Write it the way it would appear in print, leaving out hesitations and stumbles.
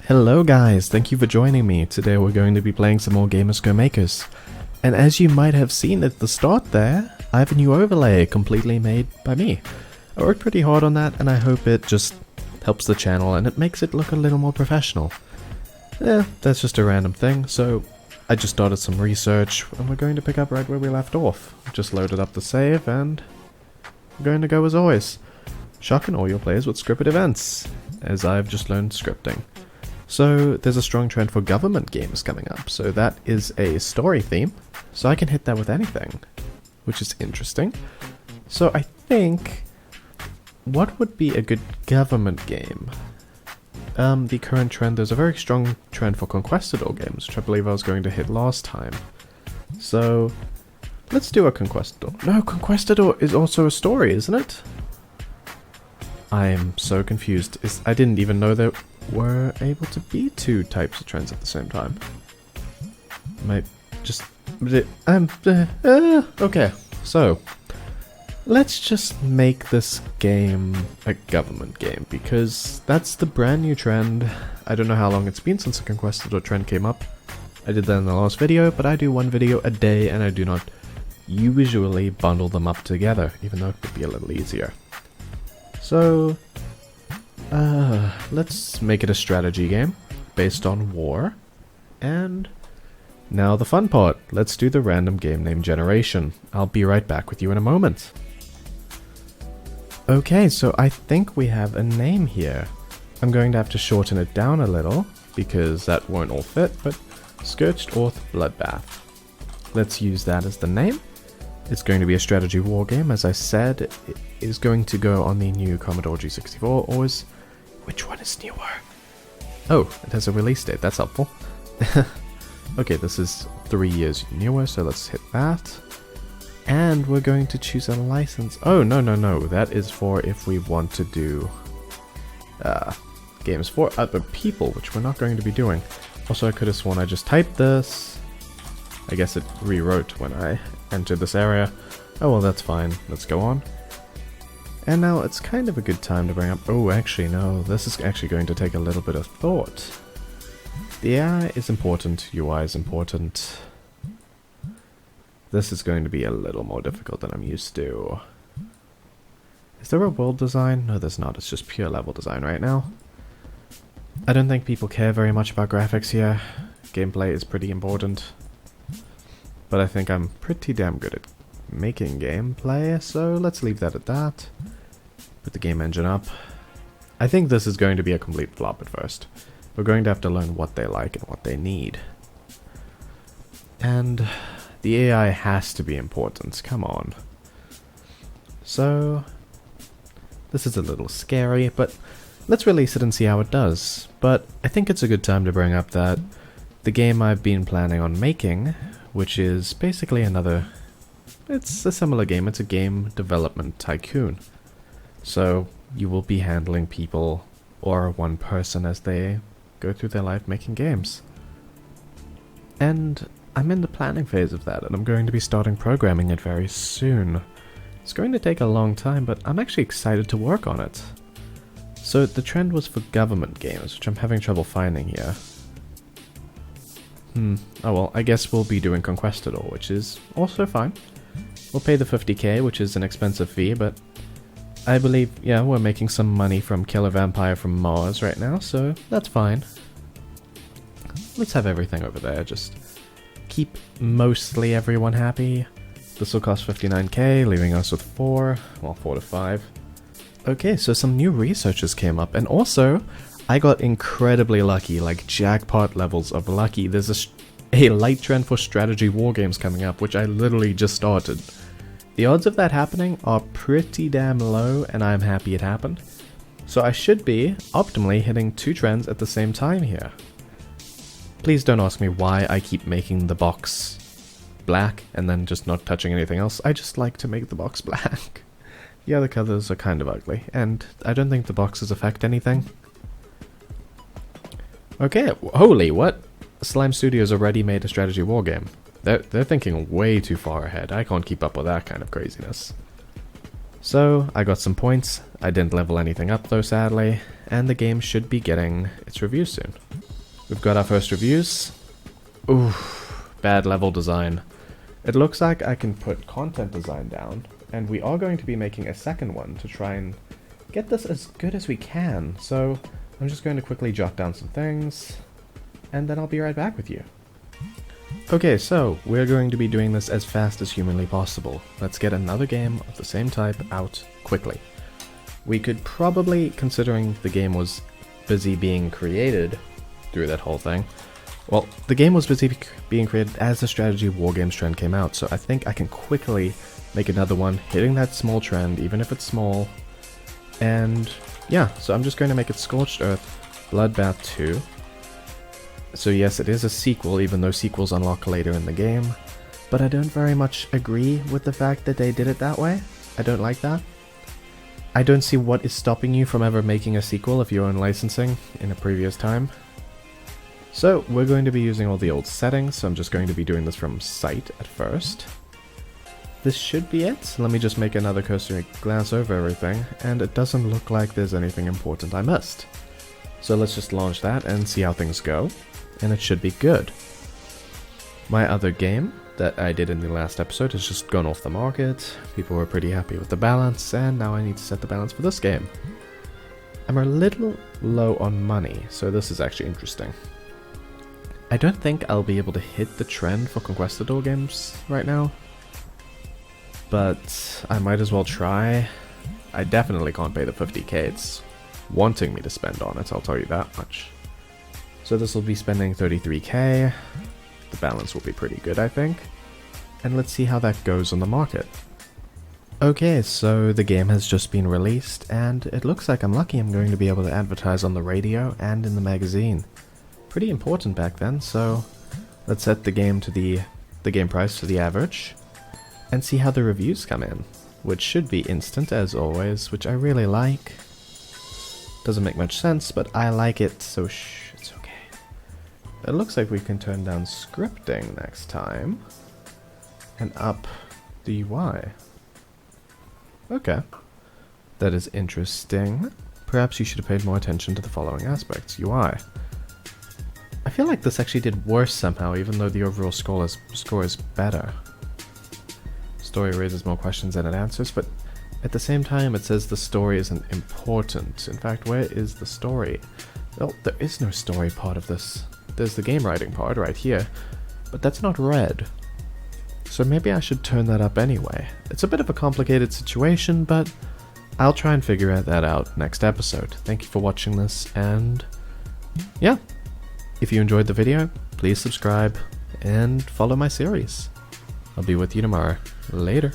Hello guys, thank you for joining me. Today we're going to be playing some more GamersGoMakers. And as you might have seen at the start there, I have a new overlay completely made by me. I worked pretty hard on that and I hope it just helps the channel and it makes it look a little more professional. That's just a random thing, so I just started some research and we're going to pick up right where we left off. Just loaded up the save and we're going to go as always. Shocking all your players with scripted events, as I've just learned scripting. So there's a strong trend for government games coming up, so that is a story theme, so I can hit that with anything, which is interesting. So I think, what would be a good government game? The current trend, there's a very strong trend for Conquistador games, which I believe I was going to hit last time. So, let's do a Conquistador. No, Conquistador is also a story, isn't it? I am so confused. I didn't even know there were able to be two types of trends at the same time. Might just... okay, so... let's just make this game a government game, because that's the brand new trend. I don't know how long it's been since the Conquistador trend came up. I did that in the last video, but I do one video a day and I do not usually bundle them up together, even though it would be a little easier. So, let's make it a strategy game based on war. And now the fun part. Let's do the random game name generation. I'll be right back with you in a moment. Okay, so I think we have a name here. I'm going to have to shorten it down a little, because that won't all fit, but Scourged Orth Bloodbath. Let's use that as the name. It's going to be a strategy war game, as I said. It is going to go on the new Commodore G64, or is... which one is newer? Oh, it has a release date, that's helpful. Okay, this is 3 years newer, so let's hit that. And we're going to choose a license. Oh, no, that is for if we want to do games for other people, which we're not going to be doing. Also, I could have sworn I just typed this. I guess it rewrote when I entered this area. Oh well, that's fine. Let's go on. And now it's kind of a good time to bring up... oh, actually, no. This is actually going to take a little bit of thought. The AI is important. UI is important. This is going to be a little more difficult than I'm used to. Is there a world design? No, there's not. It's just pure level design right now. I don't think people care very much about graphics here. Gameplay is pretty important. But I think I'm pretty damn good at making gameplay, so let's leave that at that. Put the game engine up. I think this is going to be a complete flop at first. We're going to have to learn what they like and what they need. And the AI has to be important, come on. So, this is a little scary, but let's release it and see how it does. But I think it's a good time to bring up that the game I've been planning on making, which is basically another... it's a similar game, it's a game development tycoon. So, you will be handling people, or one person as they go through their life making games. And I'm in the planning phase of that, and I'm going to be starting programming it very soon. It's going to take a long time, but I'm actually excited to work on it. So the trend was for government games, which I'm having trouble finding here. Oh well, I guess we'll be doing Conquistador, which is also fine. We'll pay the 50k, which is an expensive fee, but I believe, yeah, we're making some money from Kill a Vampire from Mars right now, so that's fine. Let's have everything over there, just keep mostly everyone happy. This will cost 59k, leaving us with 4 to 5. Okay, so some new researchers came up, and also, I got incredibly lucky, like jackpot levels of lucky. There's a light trend for strategy war games coming up, which I literally just started. The odds of that happening are pretty damn low, and I'm happy it happened. So I should be, optimally, hitting 2 trends at the same time here. Please don't ask me why I keep making the box black, and then just not touching anything else. I just like to make the box black. The other colors are kind of ugly, and I don't think the boxes affect anything. Okay, holy, what? Slime Studios already made a strategy war game. They're thinking way too far ahead. I can't keep up with that kind of craziness. So, I got some points. I didn't level anything up though, sadly, and the game should be getting its review soon. We've got our first reviews. Ooh, bad level design. It looks like I can put content design down, and we are going to be making a second one to try and get this as good as we can. So I'm just going to quickly jot down some things, and then I'll be right back with you. Okay, so we're going to be doing this as fast as humanly possible. Let's get another game of the same type out quickly. We could probably, considering the game was busy being created through that whole thing, well, the game was busy being created as the strategy war games trend came out, so I think I can quickly make another one hitting that small trend, even if it's small. And yeah, so I'm just going to make it Scorched Earth Bloodbath 2. So yes, it is a sequel, even though sequels unlock later in the game, but I don't very much agree with the fact that they did it that way. I don't like that. I don't see what is stopping you from ever making a sequel if you own licensing in a previous time. So we're going to be using all the old settings, so I'm just going to be doing this from sight at first. This should be it. Let me just make another cursory glance over everything, and it doesn't look like there's anything important I missed. So let's just launch that and see how things go, and it should be good. My other game that I did in the last episode has just gone off the market. People were pretty happy with the balance, and now I need to set the balance for this game. I'm a little low on money, so this is actually interesting. I don't think I'll be able to hit the trend for Conquistador games right now, but I might as well try. I definitely can't pay the 50k it's wanting me to spend on it, I'll tell you that much. So this will be spending 33k, the balance will be pretty good I think, and let's see how that goes on the market. Okay, so the game has just been released, and it looks like I'm lucky I'm going to be able to advertise on the radio and in the magazine. Pretty important back then, so let's set the game to the game price to the average, and see how the reviews come in, which should be instant as always, which I really like. Doesn't make much sense, but I like it, so it's okay. It looks like we can turn down scripting next time, and up the UI. Okay. That is interesting. Perhaps you should have paid more attention to the following aspects. UI. I feel like this actually did worse somehow, even though the overall score is better. Story raises more questions than it answers, but at the same time it says the story isn't important. In fact, where is the story? Well, there is no story part of this. There's the game writing part right here, but that's not red. So maybe I should turn that up anyway. It's a bit of a complicated situation, but I'll try and figure that out next episode. Thank you for watching this, and yeah. If you enjoyed the video, please subscribe and follow my series. I'll be with you tomorrow. Later.